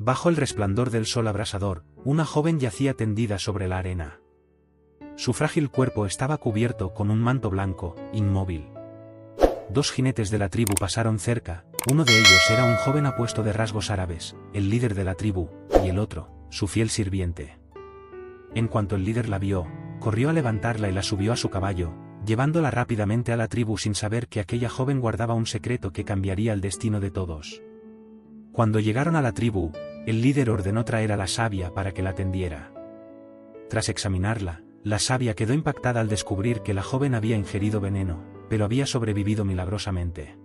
Bajo el resplandor del sol abrasador, una joven yacía tendida sobre la arena. Su frágil cuerpo estaba cubierto con un manto blanco, inmóvil. Dos jinetes de la tribu pasaron cerca, uno de ellos era un joven apuesto de rasgos árabes, el líder de la tribu, y el otro, su fiel sirviente. En cuanto el líder la vio, corrió a levantarla y la subió a su caballo, llevándola rápidamente a la tribu sin saber que aquella joven guardaba un secreto que cambiaría el destino de todos. Cuando llegaron a la tribu, el líder ordenó traer a la sabia para que la atendiera. Tras examinarla, la sabia quedó impactada al descubrir que la joven había ingerido veneno, pero había sobrevivido milagrosamente.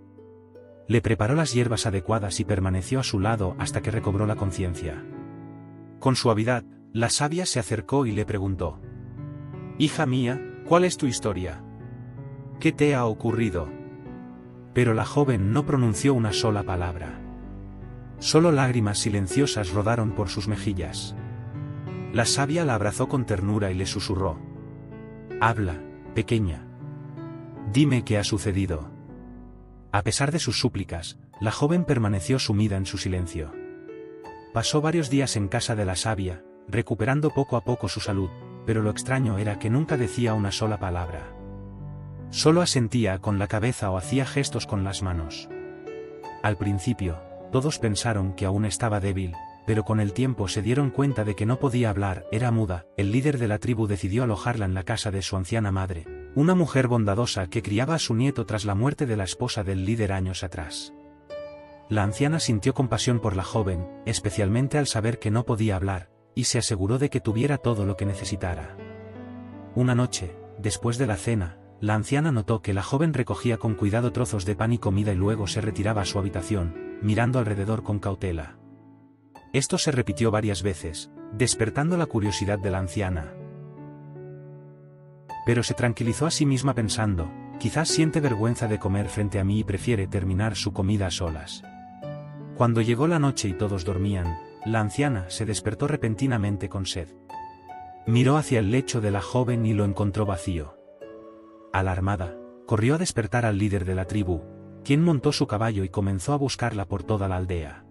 Le preparó las hierbas adecuadas y permaneció a su lado hasta que recobró la conciencia. Con suavidad, la sabia se acercó y le preguntó: «Hija mía, ¿cuál es tu historia? ¿Qué te ha ocurrido?». Pero la joven no pronunció una sola palabra. Solo lágrimas silenciosas rodaron por sus mejillas. La sabia la abrazó con ternura y le susurró: «Habla, pequeña. Dime qué ha sucedido». A pesar de sus súplicas, la joven permaneció sumida en su silencio. Pasó varios días en casa de la sabia, recuperando poco a poco su salud, pero lo extraño era que nunca decía una sola palabra. Solo asentía con la cabeza o hacía gestos con las manos. Al principio, todos pensaron que aún estaba débil, pero con el tiempo se dieron cuenta de que no podía hablar, era muda. El líder de la tribu decidió alojarla en la casa de su anciana madre, una mujer bondadosa que criaba a su nieto tras la muerte de la esposa del líder años atrás. La anciana sintió compasión por la joven, especialmente al saber que no podía hablar, y se aseguró de que tuviera todo lo que necesitara. Una noche, después de la cena, la anciana notó que la joven recogía con cuidado trozos de pan y comida y luego se retiraba a su habitación, mirando alrededor con cautela. Esto se repitió varias veces, despertando la curiosidad de la anciana. Pero se tranquilizó a sí misma pensando: quizás siente vergüenza de comer frente a mí y prefiere terminar su comida a solas. Cuando llegó la noche y todos dormían, la anciana se despertó repentinamente con sed. Miró hacia el lecho de la joven y lo encontró vacío. Alarmada, corrió a despertar al líder de la tribu, quien montó su caballo y comenzó a buscarla por toda la aldea.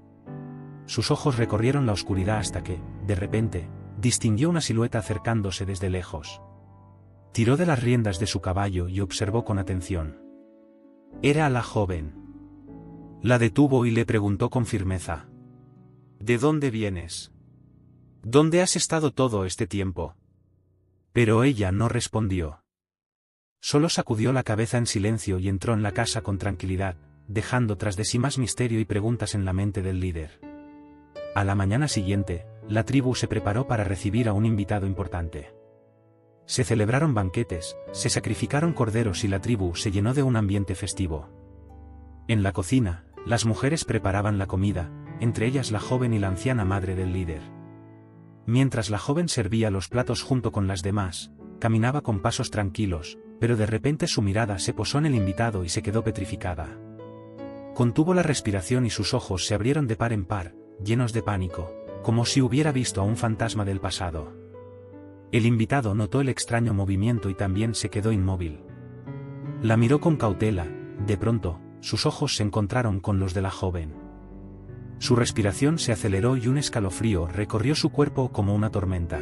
Sus ojos recorrieron la oscuridad hasta que, de repente, distinguió una silueta acercándose desde lejos. Tiró de las riendas de su caballo y observó con atención. Era la joven. La detuvo y le preguntó con firmeza: «¿De dónde vienes? ¿Dónde has estado todo este tiempo?». Pero ella no respondió. Solo sacudió la cabeza en silencio y entró en la casa con tranquilidad, dejando tras de sí más misterio y preguntas en la mente del líder. A la mañana siguiente, la tribu se preparó para recibir a un invitado importante. Se celebraron banquetes, se sacrificaron corderos y la tribu se llenó de un ambiente festivo. En la cocina, las mujeres preparaban la comida, entre ellas la joven y la anciana madre del líder. Mientras la joven servía los platos junto con las demás, caminaba con pasos tranquilos, pero de repente su mirada se posó en el invitado y se quedó petrificada. Contuvo la respiración y sus ojos se abrieron de par en par, llenos de pánico, como si hubiera visto a un fantasma del pasado. El invitado notó el extraño movimiento y también se quedó inmóvil. La miró con cautela. De pronto, sus ojos se encontraron con los de la joven. Su respiración se aceleró y un escalofrío recorrió su cuerpo como una tormenta.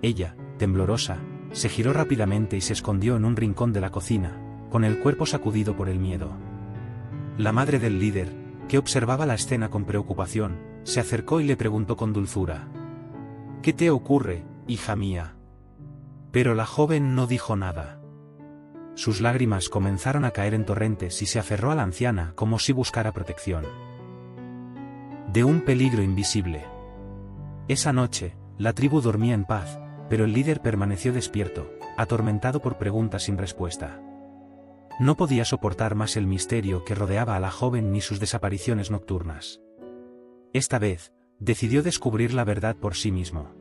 Ella, temblorosa, se giró rápidamente y se escondió en un rincón de la cocina, con el cuerpo sacudido por el miedo. La madre del líder, que observaba la escena con preocupación, se acercó y le preguntó con dulzura: «¿Qué te ocurre, hija mía?». Pero la joven no dijo nada. Sus lágrimas comenzaron a caer en torrentes y se aferró a la anciana como si buscara protección de un peligro invisible. Esa noche, la tribu dormía en paz, pero el líder permaneció despierto, atormentado por preguntas sin respuesta. No podía soportar más el misterio que rodeaba a la joven ni sus desapariciones nocturnas. Esta vez, decidió descubrir la verdad por sí mismo.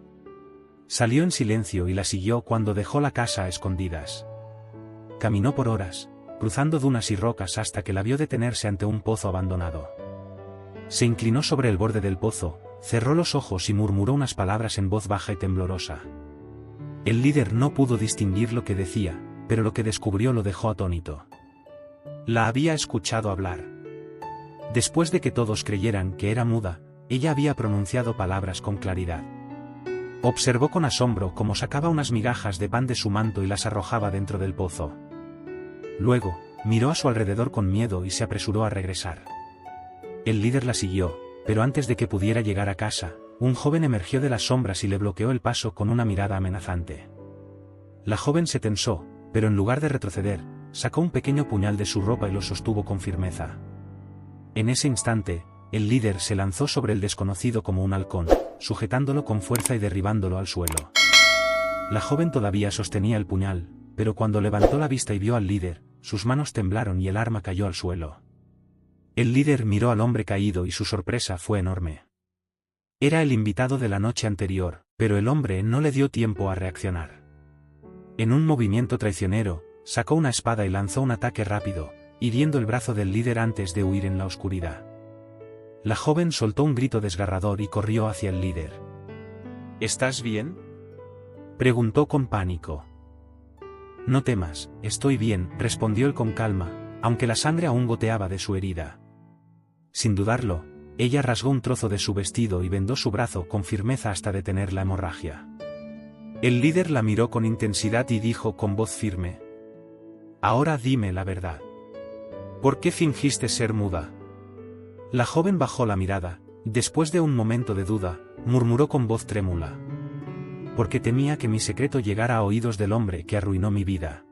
Salió en silencio y la siguió cuando dejó la casa a escondidas. Caminó por horas, cruzando dunas y rocas hasta que la vio detenerse ante un pozo abandonado. Se inclinó sobre el borde del pozo, cerró los ojos y murmuró unas palabras en voz baja y temblorosa. El líder no pudo distinguir lo que decía, pero lo que descubrió lo dejó atónito. La había escuchado hablar. Después de que todos creyeran que era muda, ella había pronunciado palabras con claridad. Observó con asombro cómo sacaba unas migajas de pan de su manto y las arrojaba dentro del pozo. Luego, miró a su alrededor con miedo y se apresuró a regresar. El líder la siguió, pero antes de que pudiera llegar a casa, un joven emergió de las sombras y le bloqueó el paso con una mirada amenazante. La joven se tensó, pero en lugar de retroceder, sacó un pequeño puñal de su ropa y lo sostuvo con firmeza. En ese instante, el líder se lanzó sobre el desconocido como un halcón, sujetándolo con fuerza y derribándolo al suelo. La joven todavía sostenía el puñal, pero cuando levantó la vista y vio al líder, sus manos temblaron y el arma cayó al suelo. El líder miró al hombre caído y su sorpresa fue enorme. Era el invitado de la noche anterior, pero el hombre no le dio tiempo a reaccionar. En un movimiento traicionero, sacó una espada y lanzó un ataque rápido, hiriendo el brazo del líder antes de huir en la oscuridad. La joven soltó un grito desgarrador y corrió hacia el líder. ¿Estás bien?, preguntó con pánico. No temas, estoy bien, respondió él con calma, aunque la sangre aún goteaba de su herida. Sin dudarlo, ella rasgó un trozo de su vestido y vendó su brazo con firmeza hasta detener la hemorragia. El líder la miró con intensidad y dijo con voz firme: «Ahora dime la verdad. ¿Por qué fingiste ser muda?». La joven bajó la mirada, y después de un momento de duda, murmuró con voz trémula: «Porque temía que mi secreto llegara a oídos del hombre que arruinó mi vida».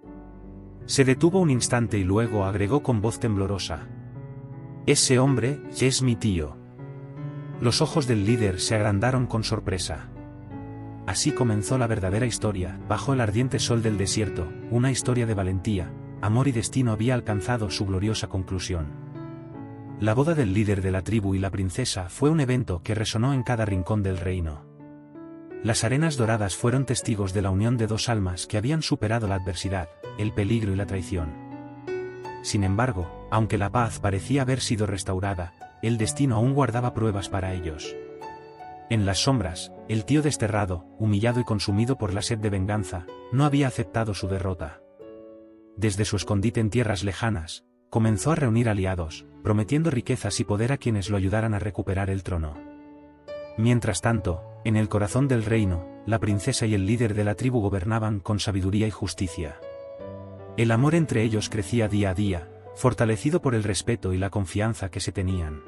Se detuvo un instante y luego agregó con voz temblorosa: «Ese hombre es mi tío». Los ojos del líder se agrandaron con sorpresa. Así comenzó la verdadera historia, bajo el ardiente sol del desierto, una historia de valentía, amor y destino había alcanzado su gloriosa conclusión. La boda del líder de la tribu y la princesa fue un evento que resonó en cada rincón del reino. Las arenas doradas fueron testigos de la unión de dos almas que habían superado la adversidad, el peligro y la traición. Sin embargo, aunque la paz parecía haber sido restaurada, el destino aún guardaba pruebas para ellos. En las sombras, el tío desterrado, humillado y consumido por la sed de venganza, no había aceptado su derrota. Desde su escondite en tierras lejanas, comenzó a reunir aliados, prometiendo riquezas y poder a quienes lo ayudaran a recuperar el trono. Mientras tanto, en el corazón del reino, la princesa y el líder de la tribu gobernaban con sabiduría y justicia. El amor entre ellos crecía día a día, fortalecido por el respeto y la confianza que se tenían.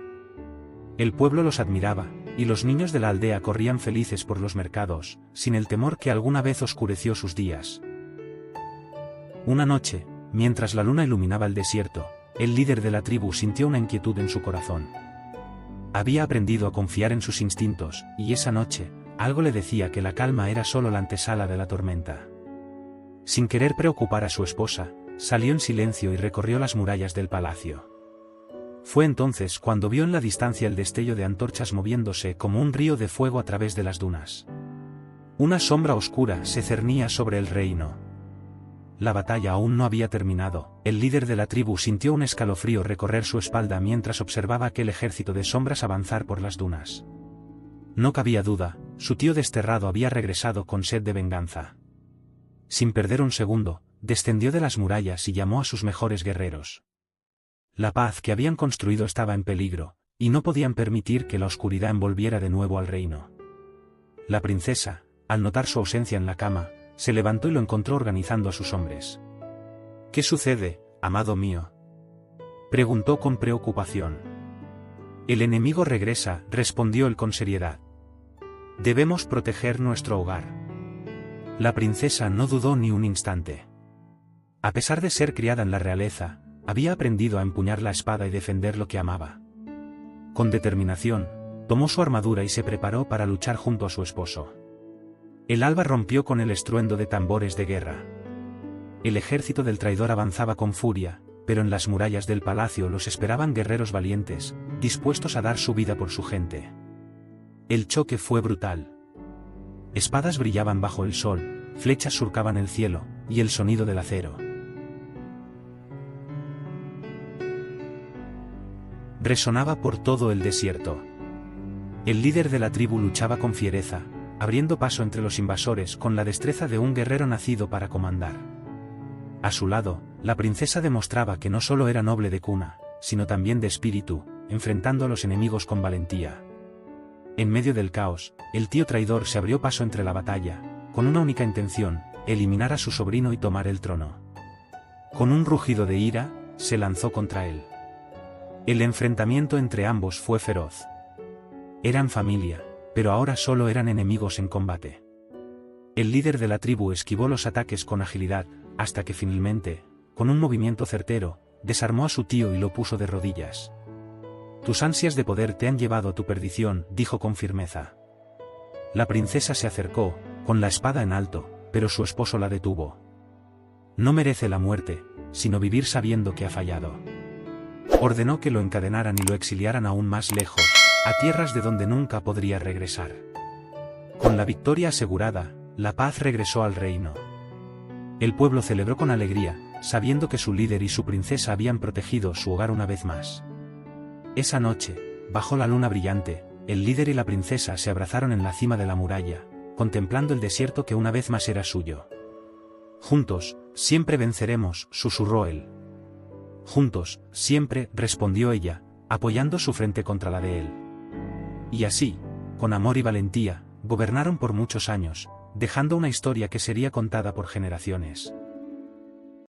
El pueblo los admiraba, y los niños de la aldea corrían felices por los mercados, sin el temor que alguna vez oscureció sus días. Una noche, mientras la luna iluminaba el desierto, el líder de la tribu sintió una inquietud en su corazón. Había aprendido a confiar en sus instintos, y esa noche, algo le decía que la calma era solo la antesala de la tormenta. Sin querer preocupar a su esposa, salió en silencio y recorrió las murallas del palacio. Fue entonces cuando vio en la distancia el destello de antorchas moviéndose como un río de fuego a través de las dunas. Una sombra oscura se cernía sobre el reino. La batalla aún no había terminado, el líder de la tribu sintió un escalofrío recorrer su espalda mientras observaba aquel ejército de sombras avanzar por las dunas. No cabía duda, su tío desterrado había regresado con sed de venganza. Sin perder un segundo, descendió de las murallas y llamó a sus mejores guerreros. La paz que habían construido estaba en peligro, y no podían permitir que la oscuridad envolviera de nuevo al reino. La princesa, al notar su ausencia en la cama, se levantó y lo encontró organizando a sus hombres. «¿Qué sucede, amado mío?», preguntó con preocupación. «El enemigo regresa», respondió él con seriedad. «Debemos proteger nuestro hogar». La princesa no dudó ni un instante. A pesar de ser criada en la realeza, había aprendido a empuñar la espada y defender lo que amaba. Con determinación, tomó su armadura y se preparó para luchar junto a su esposo. El alba rompió con el estruendo de tambores de guerra. El ejército del traidor avanzaba con furia, pero en las murallas del palacio los esperaban guerreros valientes, dispuestos a dar su vida por su gente. El choque fue brutal. Espadas brillaban bajo el sol, flechas surcaban el cielo, y el sonido del acero resonaba por todo el desierto. El líder de la tribu luchaba con fiereza, abriendo paso entre los invasores con la destreza de un guerrero nacido para comandar. A su lado, la princesa demostraba que no solo era noble de cuna, sino también de espíritu, enfrentando a los enemigos con valentía. En medio del caos, el tío traidor se abrió paso entre la batalla, con una única intención, eliminar a su sobrino y tomar el trono. Con un rugido de ira, se lanzó contra él. El enfrentamiento entre ambos fue feroz. Eran familia, pero ahora solo eran enemigos en combate. El líder de la tribu esquivó los ataques con agilidad, hasta que finalmente, con un movimiento certero, desarmó a su tío y lo puso de rodillas. Tus ansias de poder te han llevado a tu perdición, dijo con firmeza. La princesa se acercó, con la espada en alto, pero su esposo la detuvo. No merece la muerte, sino vivir sabiendo que ha fallado. Ordenó que lo encadenaran y lo exiliaran aún más lejos, a tierras de donde nunca podría regresar. Con la victoria asegurada, la paz regresó al reino. El pueblo celebró con alegría, sabiendo que su líder y su princesa habían protegido su hogar una vez más. Esa noche, bajo la luna brillante, el líder y la princesa se abrazaron en la cima de la muralla, contemplando el desierto que una vez más era suyo. Juntos, siempre venceremos, susurró él. Juntos, siempre, respondió ella, apoyando su frente contra la de él. Y así, con amor y valentía, gobernaron por muchos años, dejando una historia que sería contada por generaciones.